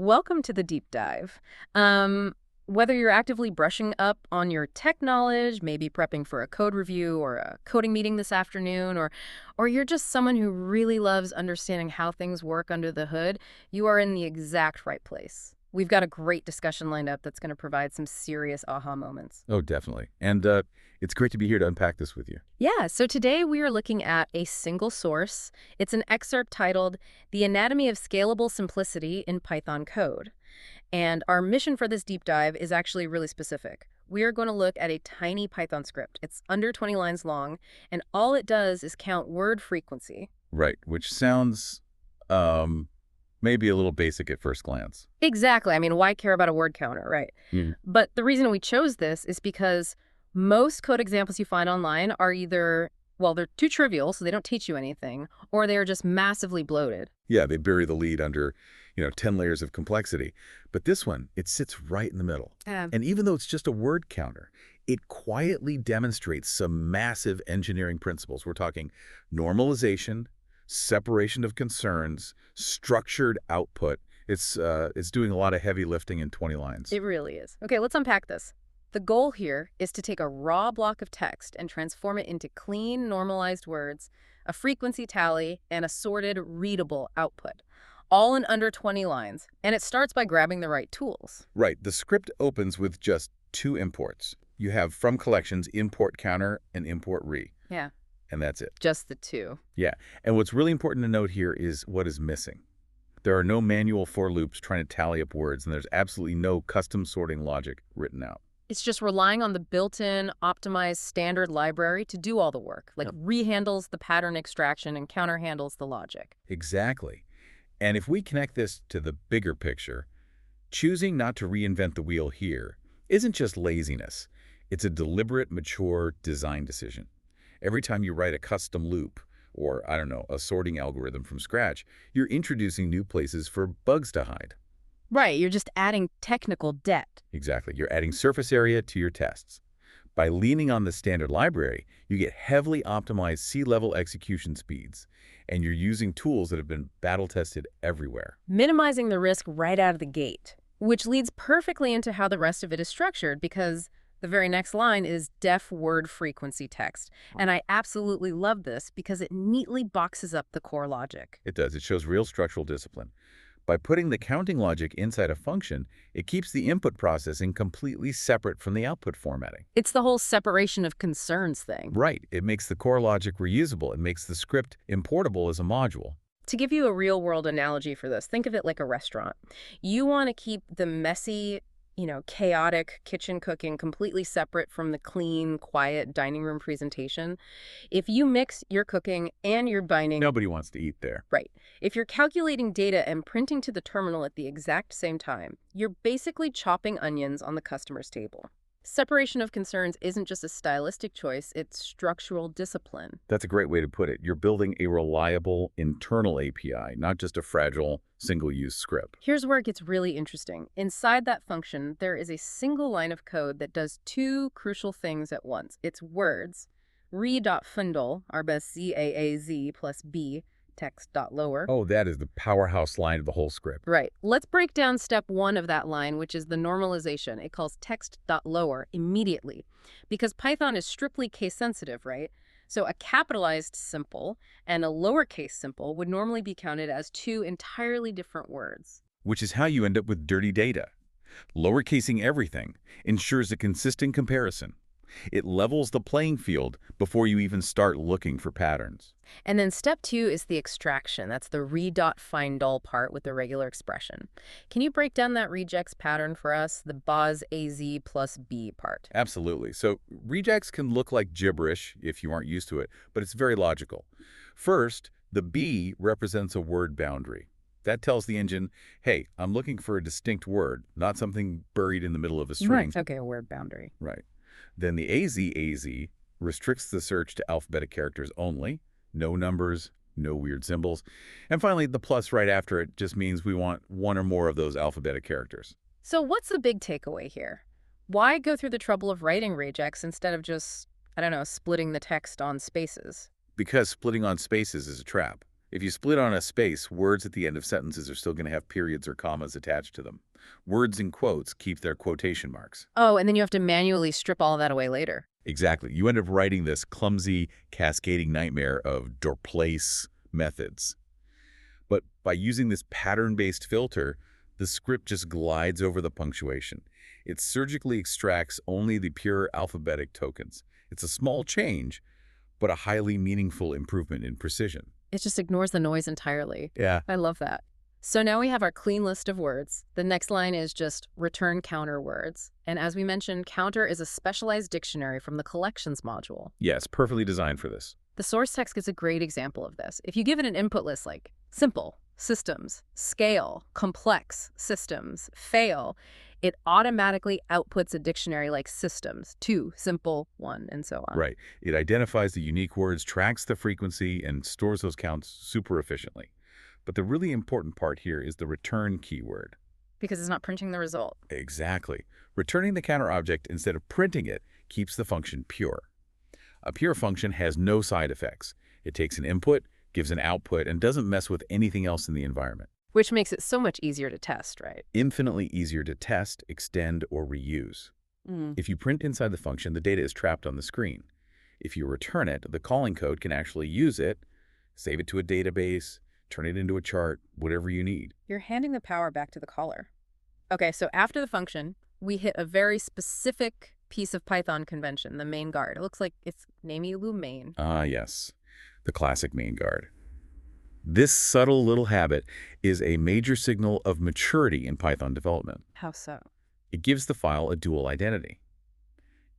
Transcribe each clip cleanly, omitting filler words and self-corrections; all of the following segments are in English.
Welcome to the deep dive. Whether you're actively brushing up on your tech knowledge, maybe prepping for a code review or a coding meeting this afternoon, or you're just someone who really loves understanding how things work under the hood, you are in the exact right place. We've got a great discussion lined up that's going to provide some serious aha moments. Oh, definitely. And it's great to be here to unpack this with you. Yeah, so today we are looking at a single source. It's an excerpt titled The Anatomy of Scalable Simplicity in Python Code. And our mission for this deep dive is actually really specific. We are going to look at a tiny Python script. It's under 20 lines long, and all it does is count word frequency. Right, which sounds maybe a little basic at first glance. Exactly. I mean, why care about a word counter, right? But the reason we chose this is because most code examples you find online are either, well, they're too trivial, so they don't teach you anything, or they are just massively bloated. Yeah, they bury the lead under, 10 layers of complexity. But this one, it sits right in the middle. And even though it's just a word counter, it quietly demonstrates some massive engineering principles. We're talking normalization, separation of concerns, structured output. It's doing a lot of heavy lifting in 20 lines. It really is. Okay, let's unpack this. The goal here is to take a raw block of text and transform it into clean, normalized words, a frequency tally, and a sorted, readable output, all in under 20 lines. And it starts by grabbing the right tools. Right. The script opens with just two imports. You have from collections import counter and import re. Yeah. And that's it. Just the two. Yeah. And what's really important to note here is what is missing. There are no manual for loops trying to tally up words, and there's absolutely no custom sorting logic written out. It's just relying on the built-in, optimized standard library to do all the work, like re-handles the pattern extraction and counter-handles the logic. Exactly. And if we connect this to the bigger picture, choosing not to reinvent the wheel here isn't just laziness. It's a deliberate, mature design decision. Every time you write a custom loop, or, I don't know, a sorting algorithm from scratch, you're introducing new places for bugs to hide. Right, you're just adding technical debt. Exactly. You're adding surface area to your tests. By leaning on the standard library, you get heavily optimized C-level execution speeds, and you're using tools that have been battle-tested everywhere. Minimizing the risk right out of the gate, which leads perfectly into how the rest of it is structured, because the very next line is def word frequency text. And I absolutely love this because it neatly boxes up the core logic. It does. It shows real structural discipline. By putting the counting logic inside a function, it keeps the input processing completely separate from the output formatting. It's the whole separation of concerns thing. Right. It makes the core logic reusable. It makes the script importable as a module. To give you a real-world analogy for this, think of it like a restaurant. You want to keep the messy, chaotic kitchen cooking completely separate from the clean, quiet dining room presentation. If you mix your cooking and your binding... Nobody wants to eat there. Right. If you're calculating data and printing to the terminal at the exact same time, you're basically chopping onions on the customer's table. Separation of concerns isn't just a stylistic choice, it's structural discipline. That's a great way to put it. You're building a reliable internal API, not just a fragile, single-use script. Here's where it gets really interesting. Inside that function, there is a single line of code that does two crucial things at once. It's words, re.fundle, our best ZAAZ plus B, text.lower. Oh, that is the powerhouse line of the whole script. Right. Let's break down step one of that line, which is the normalization. It calls text.lower immediately because Python is strictly case sensitive, right? So a capitalized simple and a lowercase simple would normally be counted as two entirely different words. Which is how you end up with dirty data. Lowercasing everything ensures a consistent comparison. It levels the playing field before you even start looking for patterns. And then step two is the extraction. That's the re.findAll part with the regular expression. Can you break down that regex pattern for us, the Boz AZ plus B part? Absolutely. So regex can look like gibberish if you aren't used to it, but it's very logical. First, the B represents a word boundary. That tells the engine, hey, I'm looking for a distinct word, not something buried in the middle of a string. Right. Okay, a word boundary. Right. Then the AZ restricts the search to alphabetic characters only, no numbers, no weird symbols. And finally, the plus right after it just means we want one or more of those alphabetic characters. So what's the big takeaway here? Why go through the trouble of writing regex instead of just, splitting the text on spaces? Because splitting on spaces is a trap. If you split on a space, words at the end of sentences are still going to have periods or commas attached to them. Words in quotes keep their quotation marks. Oh, and then you have to manually strip all of that away later. Exactly. You end up writing this clumsy, cascading nightmare of place methods. But by using this pattern-based filter, the script just glides over the punctuation. It surgically extracts only the pure alphabetic tokens. It's a small change, but a highly meaningful improvement in precision. It just ignores the noise entirely. Yeah. I love that. So now we have our clean list of words. The next line is just return counter words. And as we mentioned, counter is a specialized dictionary from the collections module. Yes, perfectly designed for this. The source text gives a great example of this. If you give it an input list like simple, systems, scale, complex, systems, fail, it automatically outputs a dictionary like systems, 2, simple, 1, and so on. Right. It identifies the unique words, tracks the frequency, and stores those counts super efficiently. But the really important part here is the return keyword. Because it's not printing the result. Exactly. Returning the counter object instead of printing it keeps the function pure. A pure function has no side effects. It takes an input, gives an output, and doesn't mess with anything else in the environment. Which makes it so much easier to test, right? Infinitely easier to test, extend, or reuse. If you print inside the function, the data is trapped on the screen. If you return it, the calling code can actually use it, save it to a database, turn it into a chart, whatever you need. You're handing the power back to the caller. Okay, so after the function, we hit a very specific piece of Python convention, the main guard. It looks like it's namely main. Ah, yes. The classic main guard. This subtle little habit is a major signal of maturity in Python development. How so? It gives the file a dual identity.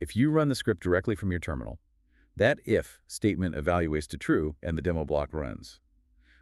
If you run the script directly from your terminal, that if statement evaluates to true and the demo block runs.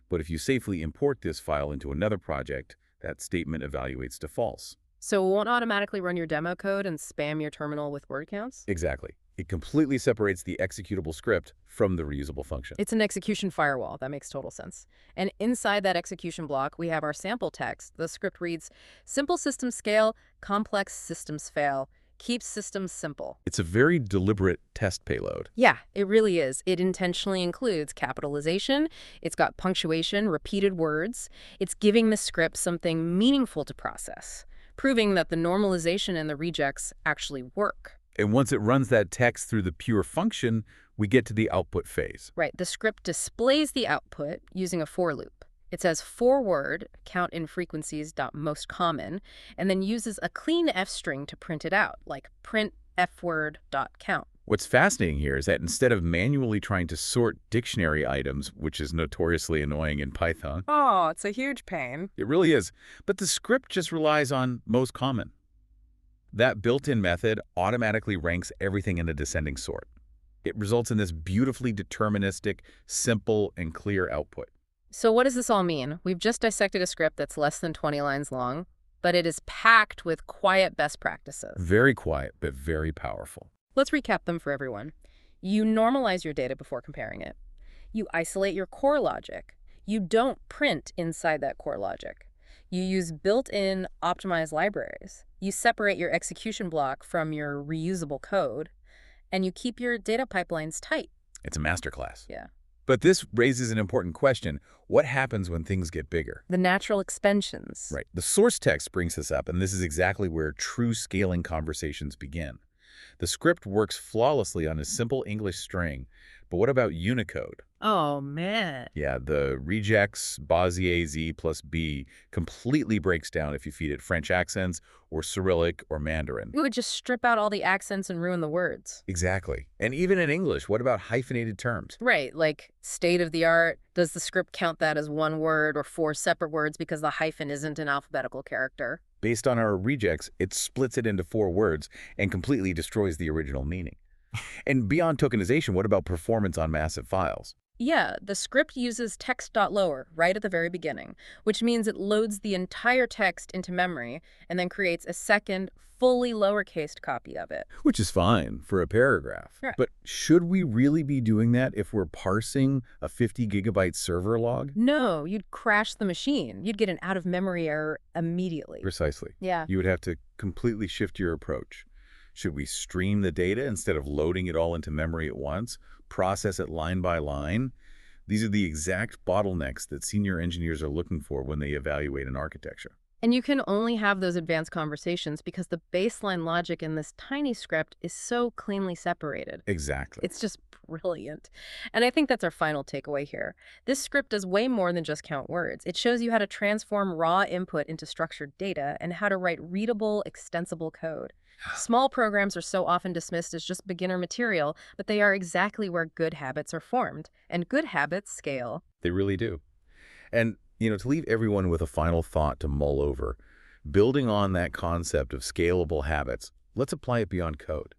But if you safely import this file into another project, that statement evaluates to false. So it won't automatically run your demo code and spam your terminal with word counts? Exactly. It completely separates the executable script from the reusable function. It's an execution firewall. That makes total sense. And inside that execution block, we have our sample text. The script reads, simple systems scale, complex systems fail. Keep systems simple. It's a very deliberate test payload. Yeah, it really is. It intentionally includes capitalization. It's got punctuation, repeated words. It's giving the script something meaningful to process, proving that the normalization and the rejects actually work. And once it runs that text through the pure function, we get to the output phase. Right. The script displays the output using a for loop. It says for-word, count in frequencies most common, and then uses a clean F string to print it out, like print fword.count. What's fascinating here is that instead of manually trying to sort dictionary items, which is notoriously annoying in Python. Oh, it's a huge pain. It really is. But the script just relies on most common. That built-in method automatically ranks everything in a descending sort. It results in this beautifully deterministic, simple, and clear output. So what does this all mean? We've just dissected a script that's less than 20 lines long, but it is packed with quiet best practices. Very quiet, but very powerful. Let's recap them for everyone. You normalize your data before comparing it. You isolate your core logic. You don't print inside that core logic. You use built-in optimized libraries. You separate your execution block from your reusable code. And you keep your data pipelines tight. It's a masterclass. Yeah. But this raises an important question. What happens when things get bigger? The natural expansions. Right. The source text brings this up, and this is exactly where true scaling conversations begin. The script works flawlessly on a simple English string, but what about Unicode? Oh, man. Yeah, the regex Bezier Z plus B completely breaks down if you feed it French accents or Cyrillic or Mandarin. It would just strip out all the accents and ruin the words. Exactly. And even in English, what about hyphenated terms? Right, like state of the art. Does the script count that as one word or 4 separate words because the hyphen isn't an alphabetical character? Based on our regex, it splits it into 4 words and completely destroys the original meaning. And beyond tokenization, what about performance on massive files? Yeah, the script uses text.lower right at the very beginning, which means it loads the entire text into memory and then creates a second, fully lowercased copy of it. Which is fine for a paragraph. Right. But should we really be doing that if we're parsing a 50-gigabyte server log? No, you'd crash the machine. You'd get an out-of-memory error immediately. Precisely. Yeah. You would have to completely shift your approach. Should we stream the data instead of loading it all into memory at once, process it line by line? These are the exact bottlenecks that senior engineers are looking for when they evaluate an architecture. And you can only have those advanced conversations because the baseline logic in this tiny script is so cleanly separated. Exactly. It's just brilliant. And I think that's our final takeaway here. This script does way more than just count words. It shows you how to transform raw input into structured data and how to write readable, extensible code. Small programs are so often dismissed as just beginner material, but they are exactly where good habits are formed. And good habits scale. They really do. And, to leave everyone with a final thought to mull over, building on that concept of scalable habits, let's apply it beyond code.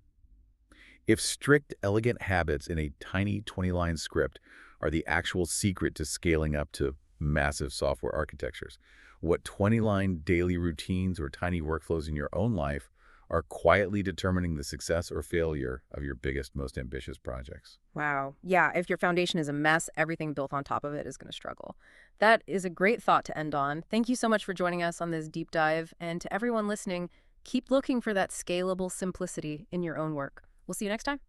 If strict, elegant habits in a tiny 20-line script are the actual secret to scaling up to massive software architectures, what 20-line daily routines or tiny workflows in your own life are quietly determining the success or failure of your biggest, most ambitious projects? Wow. Yeah, if your foundation is a mess, everything built on top of it is going to struggle. That is a great thought to end on. Thank you so much for joining us on this deep dive. And to everyone listening, keep looking for that scalable simplicity in your own work. We'll see you next time.